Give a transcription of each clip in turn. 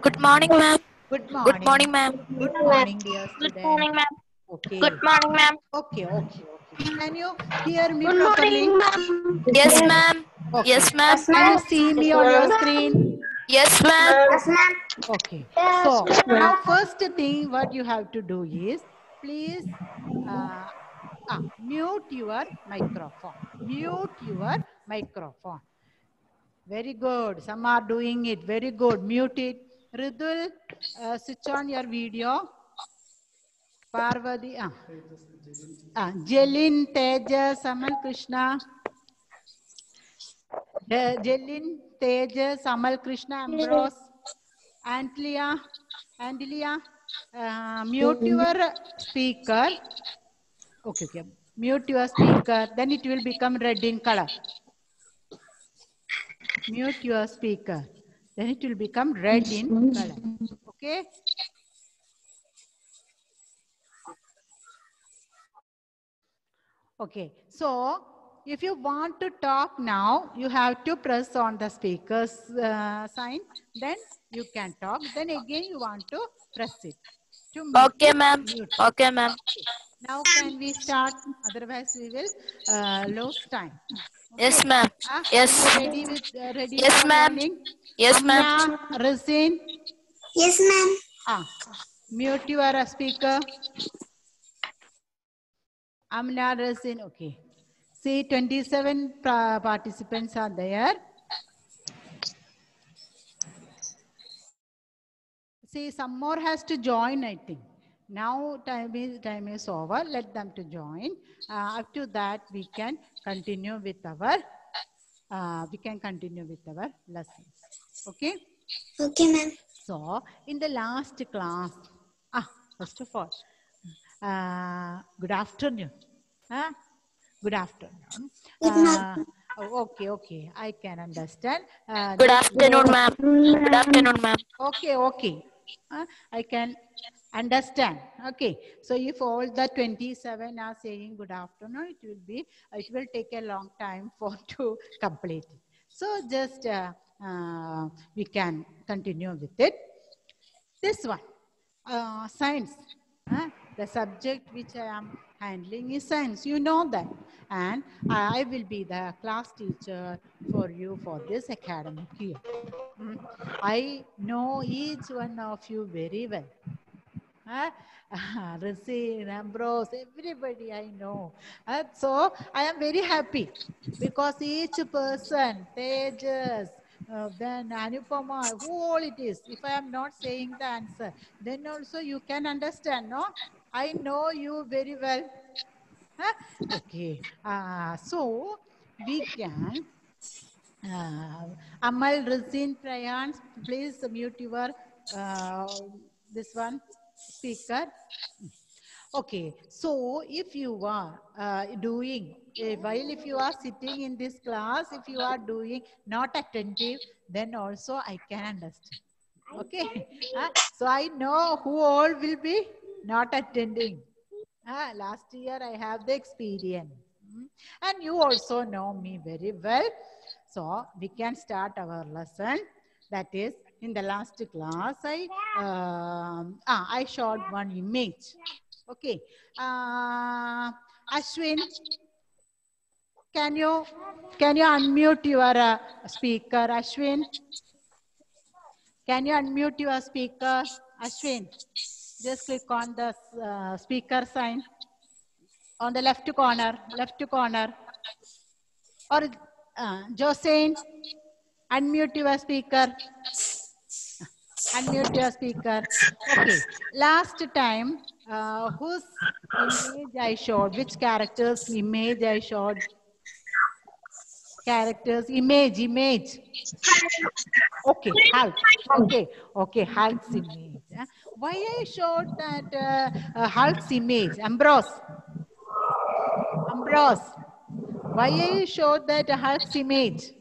Good morning, ma'am. Good Good morning. morning, ma'am. Good morning, dear Good student. morning, ma'am. Okay. Good morning, ma'am. Okay. Can you hear me Good properly? morning, ma'am. Yes, ma'am. Okay. Yes, ma'am. Can you see me on your screen? Yes, ma'am. Yes, ma'am. Okay. So now first thing what you have to do is please uh, mute your microphone. Mute your microphone. Very good. Some are doing it. Very good. Mute it. Ridul, switch on your video. Parvati. Jelin, Tejas, Amal Krishna. Jelin, Tejas, Amal Krishna, Ambrose, Antilia, mute your speaker. Okay. Mute your speaker. Then it will become red in color. Mute your speaker. Then it will become red in color. Okay. Okay. So if you want to talk now, you have to press on the speaker's sign. Then you can talk. Then again you want to press it to make Okay, it ma'am. mute. Okay, ma'am. Now can we start? Otherwise we will lose time. Okay. Yes, ma'am. Yes. Are you ready Yes, for ma'am. learning? Yes, ma'am. Amna, Razin, Yes, ma'am. mute your speaker. Amna, Razin, okay. See, 27 participants are there. See, some more has to join, I think. Now time is over. Let them to join. After that, we can continue with our lessons. Okay. Okay, ma'am. So in the last class, first of all, good afternoon. Good afternoon. Good morning. Okay. I can understand. Good afternoon, ma'am. Good afternoon, ma'am. Okay. I can understand. Okay. So if all the 27 are saying good afternoon, it will take a long time for to complete it. So just we can continue with it. This one, science. The subject which I am handling is science. You know that. And I will be the class teacher for you for this academic year. I know each one of you very well. Racine, Ambrose, everybody I know. So I am very happy because each person, Tejas, then Anupama, who all it is, if I am not saying the answer, then also you can understand, no? I know you very well. Okay. So we can, Amal, Razin, Prayan, please mute your, this one, speaker. Okay, so if you are doing, while if you are sitting in this class, if you are doing not attentive, then also I can understand. Okay, so I know who all will be not attending. Last year I have the experience. And you also know me very well. So we can start our lesson. That is, in the last class, I showed one image. Okay. Ashwin, can you unmute your speaker, Ashwin? Can you unmute your speaker, Ashwin? Just click on the speaker sign on the left corner. Or Josine, unmute your speaker. Unmute your speaker. Okay. Last time, whose image I showed? Which character's image I showed? Characters, image. Okay, Hulk. Okay, Hulk's image. Why I showed that Hulk's image? Ambrose. Why I showed that Hulk's image?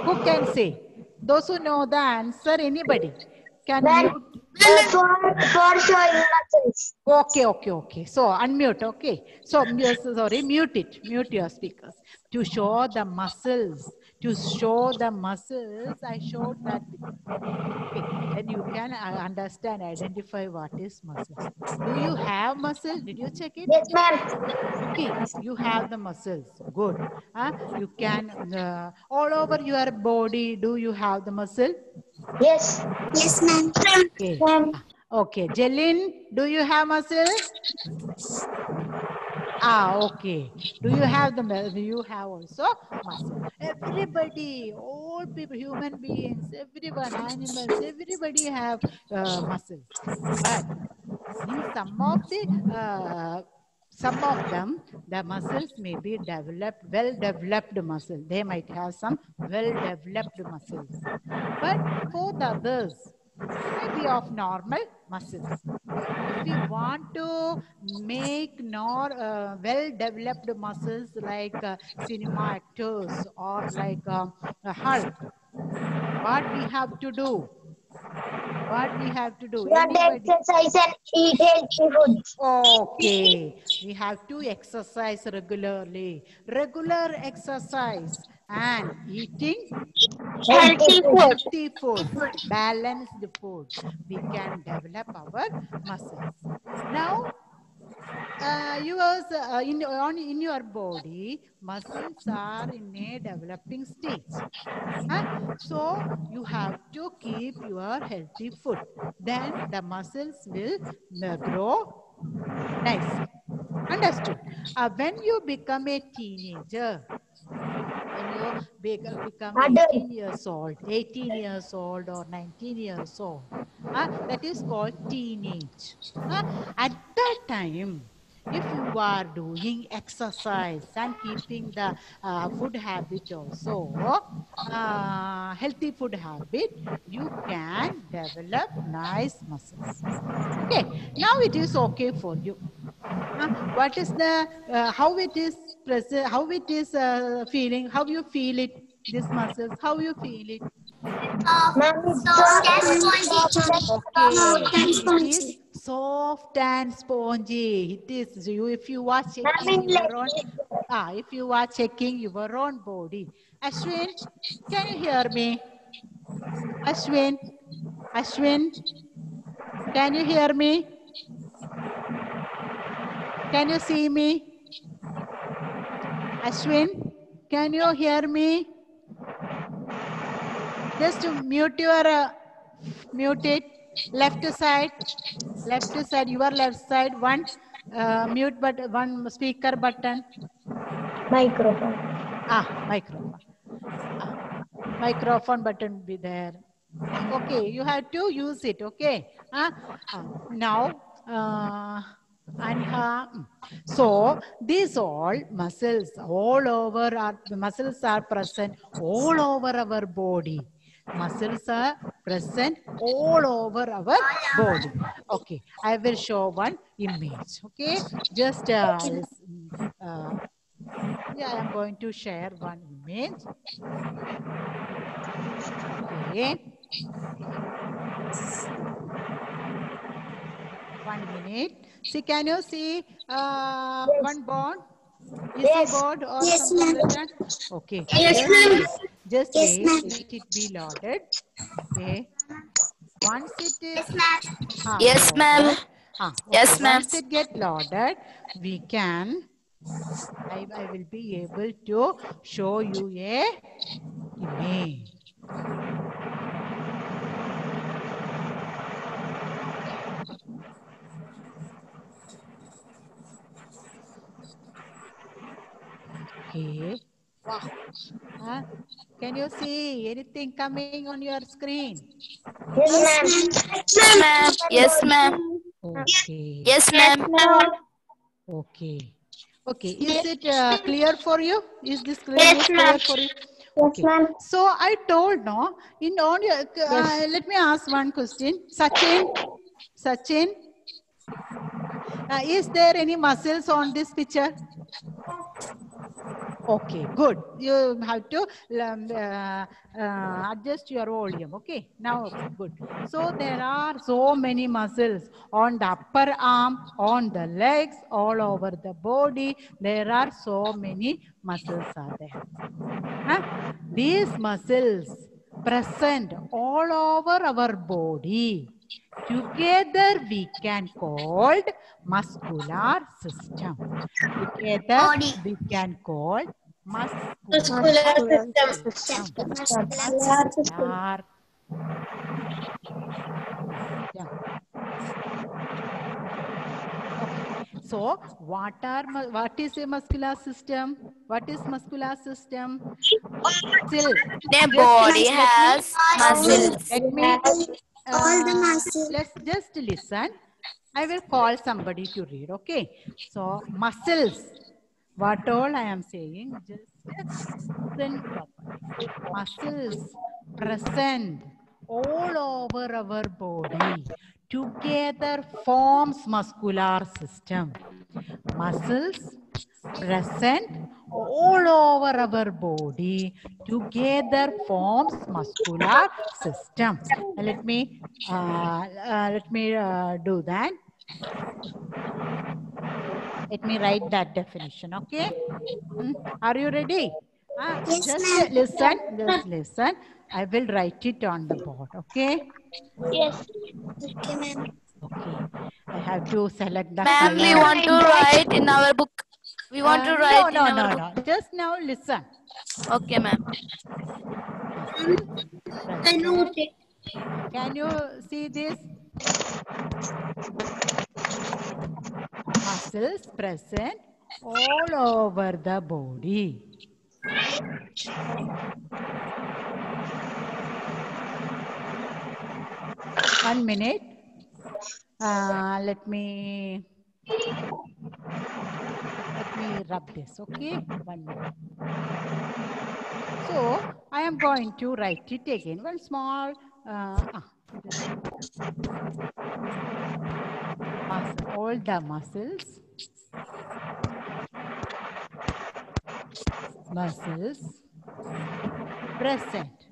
Who can say? Those who know the answer, anybody? Can mute? For showing muscles. Okay. So unmute. Okay. So sorry, mute it. Mute your speakers. To show the muscles. To show the muscles, I showed that picture. Okay. Then you can understand, identify what is muscles. Do you have muscle? Did you check it? Yes, ma'am. Okay, you have the muscles. Good. You can all over your body. Do you have the muscle? Yes. Yes, ma'am. Okay. Okay. Jelin, do you have muscle? Okay. Do you have you have also muscle? Everybody, all people, human beings, everyone, animals, everybody have muscles. But in some of them, the muscles may be developed, well-developed muscle. They might have some well-developed muscles. But for the others, maybe of normal muscles. If we want to make well-developed muscles like cinema actors or like Hulk, what we have to do? What we have to do? You have to Anybody? exercise and eat healthy food. Okay, we have to exercise regularly. Regular exercise and eating healthy food, balanced food. We can develop our muscles. Now, in your body, muscles are in a developing stage. So you have to keep your healthy food. Then the muscles will grow nicely. Understood? When you become a teenager, when you become 18 years old or 19 years old, that is called teenage. At that time, if you are doing exercise and keeping the food habit also, healthy food habit, you can develop nice muscles. Okay, now it is okay for you. What is the how it is present, how it is feeling, how you feel it, these muscles, how you feel it? Okay, it is soft and spongy. It is you if you are checking your own if you are checking your own body. Ashwin, can you hear me? Ashwin, can you hear me? Can you see me? Ashwin, can you hear me? Just to mute your, mute it. Left side, your left side, one mute button, one speaker button. Microphone. Microphone. Microphone button be there. Okay, you have to use it, okay? Now, so these all muscles all over muscles are present all over our body. Muscles are present all over our body. Okay, I will show one image. Okay, just I am going to share one image. Okay. 1 minute. See, can you see one board? Is a board or something like that? Okay. Just wait. Let it be loaded. Okay. Once it is Yes, ma'am. Yes, ma'am. Once it get loaded, we can. I will be able to show you a image. Okay. Wow. Can you see anything coming on your screen? Yes, ma'am. Yes, ma'am. Okay. Yes, ma'am. Okay. Okay. Is it clear for you? Is this clear for you? Okay. So I told no. In on your, let me ask one question. Sachin, is there any muscles on this picture? Okay, good. You have to adjust your volume. Okay, now good. So there are so many muscles on the upper arm, on the legs, all over the body. There are so many muscles are there. Huh? These muscles present all over our body. Together we can call muscular system. Together we can call muscular system. Muscular system. So, what is a muscular system? What is muscular system? Still, The just body has muscles. let me let's just listen. I will call somebody to read. Okay. So, muscles. What all I am saying, just listen properly. Muscles present all over our body together forms muscular system. Muscles present all over our body together forms muscular system. Let me do that. Let me write that definition. Okay. Are you ready? Yes, Just ma'am. listen. Just listen. I will write it on the board. Okay. Yes. Okay, ma'am. Okay. I have to select the Ma'am, we color. want to write in our book. We want to write in our book. No. Just now listen. Okay, ma'am. I know it. Can you see this? Muscles present all over the body. One minute. Let me rub this, okay? 1 minute. So, I am going to write it again. One small, all the muscles present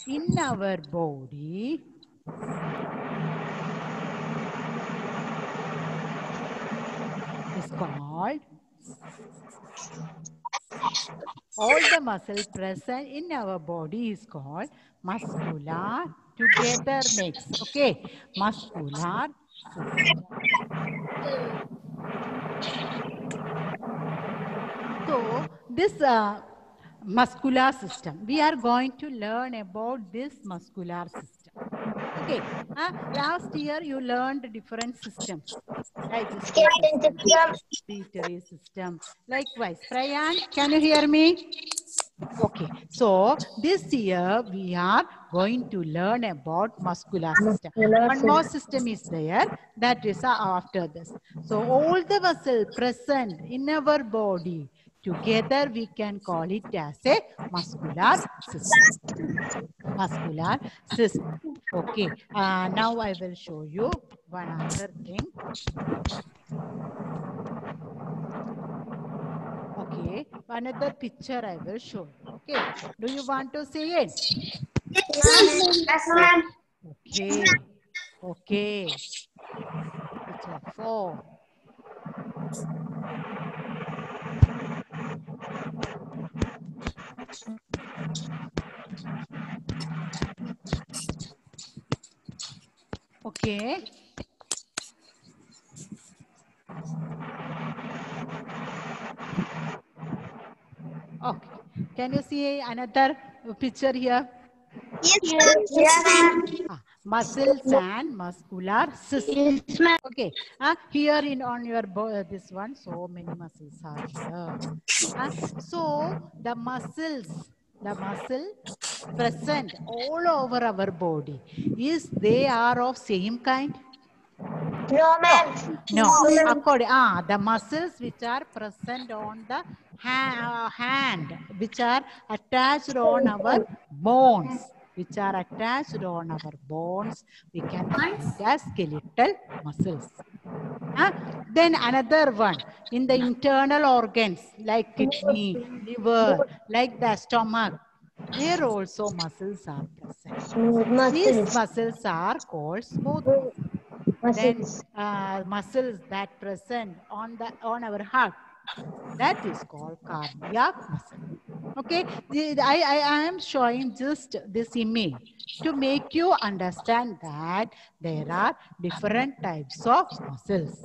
in our body is called, all the muscle present in our body is called muscular together makes, okay, muscular system. So this muscular system, we are going to learn about this muscular system. Okay, last year you learned different systems. Skeleton system. Respiratory system. Likewise, Prayan, can you hear me? Okay, so this year we are going to learn about muscular system. One more system is there, that is after this. So all the muscles present in our body, together we can call it as a muscular system. Muscular system. Okay, now I will show you one other thing. Okay, another picture I will show you. Okay, do you want to see it? Yes, ma'am. Okay. Picture 4. Okay. Okay. Can you see another picture here? Yes, ma'am. Muscles and muscular system. Yes, ma'am. Okay. Here on your this one, so many muscles are here. So the muscle present all over our body, is they are of same kind? No, ma'am. No. According, the muscles which are present on the hand, which are attached on our bones, we can call it as skeletal muscles. Then another one in the internal organs like kidney, liver, like the stomach. There also muscles are present. Smooth These muscles. muscles are called smooth muscles. Then Muscles. muscles that present on our heart, that is called cardiac muscle. Okay, I am showing just this image to make you understand that there are different types of muscles.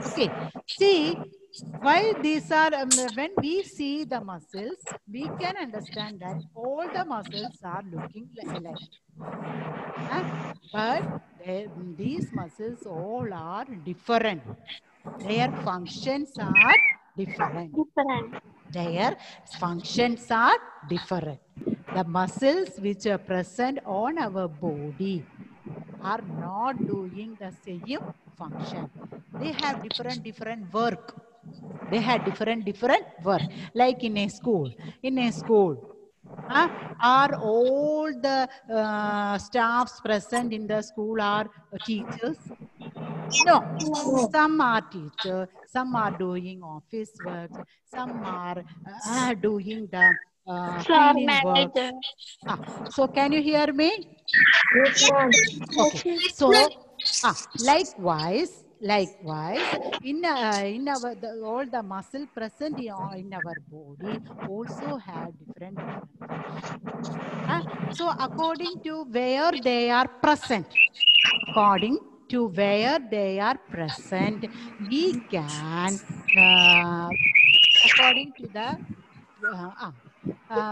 Okay, see why these are, when we see the muscles, we can understand that all the muscles are looking alike. But these muscles all are different. Their functions are different. Their functions are different. The muscles which are present on our body are not doing the same function. They have different work. They have different work. Like in a school. Are all the staffs present in the school are teachers? No. Some are teachers, some are doing office work, some are doing the cleaning work. So can you hear me? Okay. So likewise, in our all the muscle present in our body also have different functions. So according to where they are present, we can according to the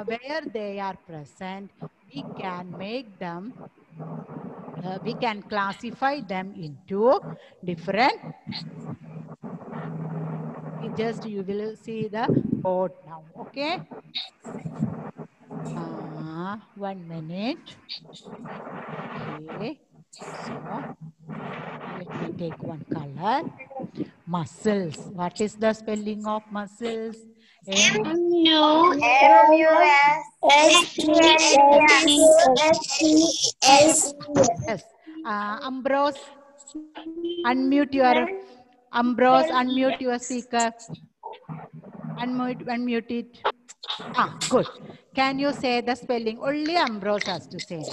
where they are present, we can make them. We can classify them into different. You will see the board now. Okay. 1 minute. Okay. So let me take one color. Muscles. What is the spelling of muscles? M-U-S-C-L-E-S. Yes. Ambrose, unmute your speaker. Unmute it. Good. Can you say the spelling? Only Ambrose has to say.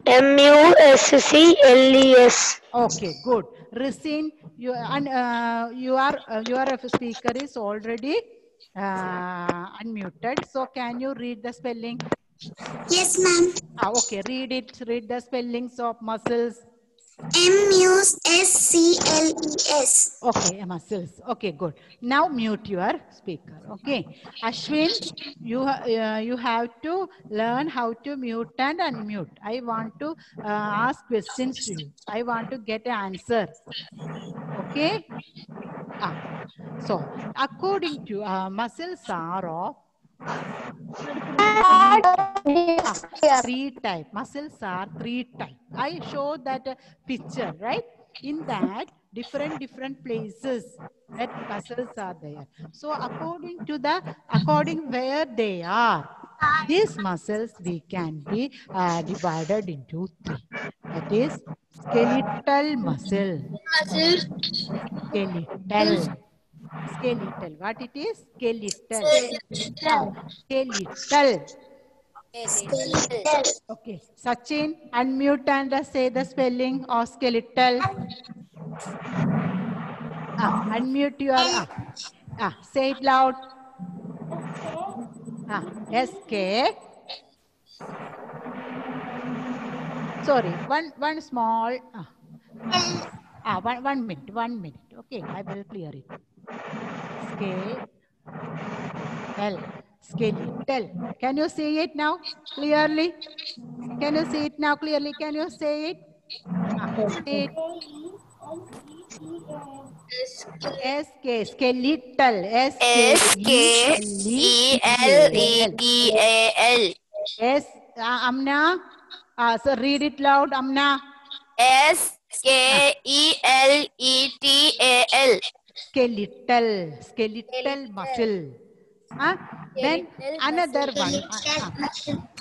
M-U-S-C-L-E-S. Okay, good. Racine, your speaker is already unmuted. So can you read the spelling? Yes, ma'am. Okay, read it. Read the spellings of muscles. M-U-S-C-L-E-S. Okay, muscles. Okay, good. Now mute your speaker. Okay, Ashwin, you have to learn how to mute and unmute. I want to ask questions to you. I want to get an answer. Okay. So according to muscles are of three type. Muscles are three type. I show that picture, right? In that different places that muscles are there. So according where they are, these muscles we can be divided into three. That is skeletal muscle. Skeletal. What it is? Skeletal. Skeletal. Okay. Sachin, unmute and say the spelling of skeletal. Unmute your. Say it loud. SK. Sorry. One small. 1 minute. 1 minute. Okay. I will clear it. Skeletal. Can you see it now clearly? Can you see it now clearly? Can you say it? Say it. Skeletal. S-K-E-L-E-T-A-L. Yes, Amna. So read it loud, Amna. S-K-E-L-E-T-A-L. Skeletal muscle. Then another one.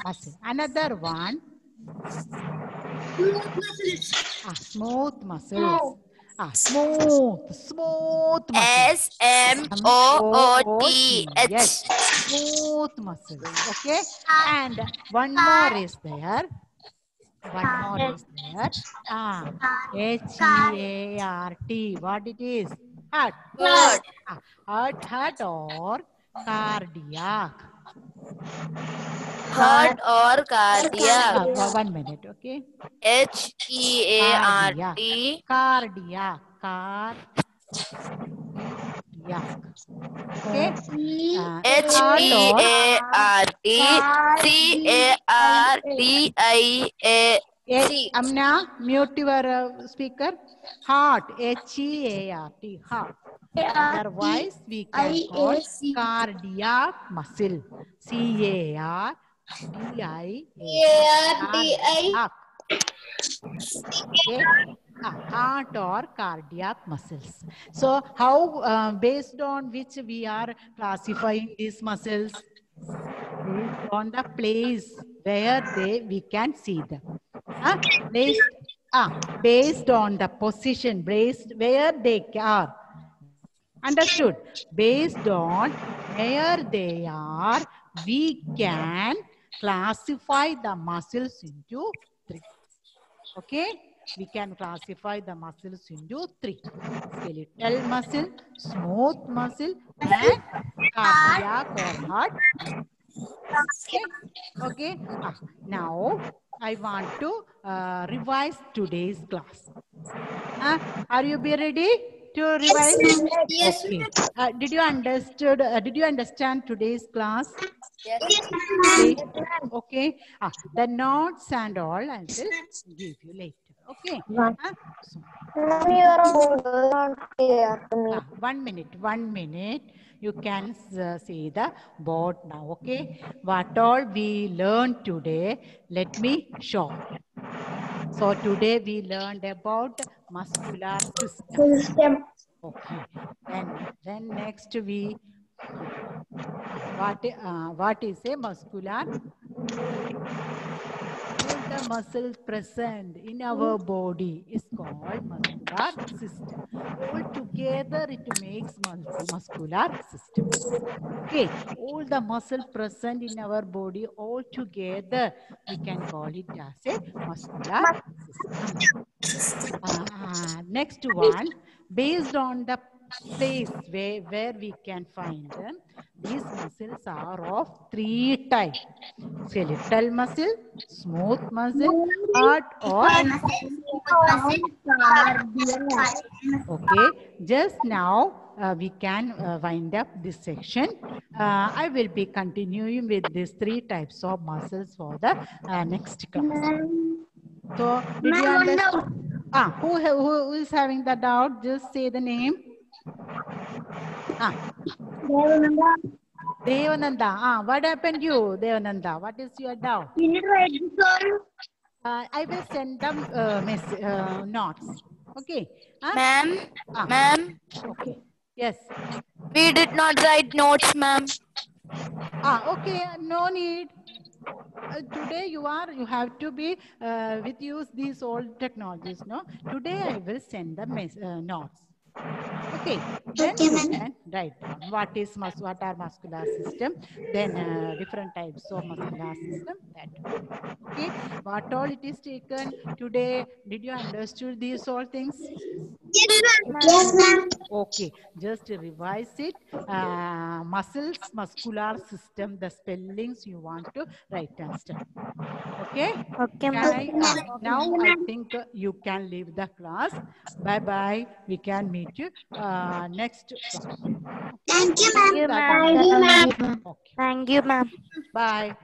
Muscle. Another one. Smooth muscles. Smooth muscles. SMOOTH. Yes, smooth muscles. Okay, and one more is there. One more is there. HEART. What it is? Heart. Heart. Heart or cardiac. Heart or cardiac. 1 minute, okay? HEART. Cardiac. Okay? Heart or HEART. Amna, mute your speaker. Heart. HEART. Heart. Otherwise, we can call cardiac muscle. CARDIA. Cardiac. Okay. Heart or cardiac muscles. So, how based on which we are classifying these muscles? Based on the place where we can see them. Based on the position, where they are. Understood? Based on where they are, we can classify the muscles into 3. Okay? We can classify the muscles into 3. Skeletal muscle, smooth muscle, and cardiac or heart. Okay? Now, I want to revise today's class. Are you be ready to revise? Yes. Okay. Did you understand today's class? Yes. Okay. The notes and all I will give you later. Okay. So, 1 minute. 1 minute. You can see the board now. Okay. What all we learned today, let me show. So today we learned about muscular system. Okay. Then next we what is a muscular? All the muscles present in our body is called muscular system. All together it makes muscular system. Okay, all the muscle present in our body all together we can call it as a muscular system. Next one, based on the place where we can find them, these muscles are of 3 types. Skeletal muscle, smooth muscle, heart or okay. Just now we can wind up this section. I will be continuing with these 3 types of muscles for the next class. So did you understand? Who is having the doubt? Just say the name. Devananda. What happened to you, Devananda? What is your doubt? I will send them notes. Okay. Ma'am. Ma'am. Okay. Yes. We did not write notes, ma'am. Okay. No need. Today you have to be with use these old technologies. No. Today I will send the notes. Okay, then you can write down what are muscular system, then different types of muscular system. That okay, what all it is taken today. Did you understood these all things? Yes, ma'am. Okay, just revise it. Muscles, muscular system, the spellings you want to write and study. Okay? Okay, Now I think you can leave the class. Bye-bye. We can meet you next class. Thank you, ma'am. Thank you, ma'am. Okay. Thank you, ma'am. Bye.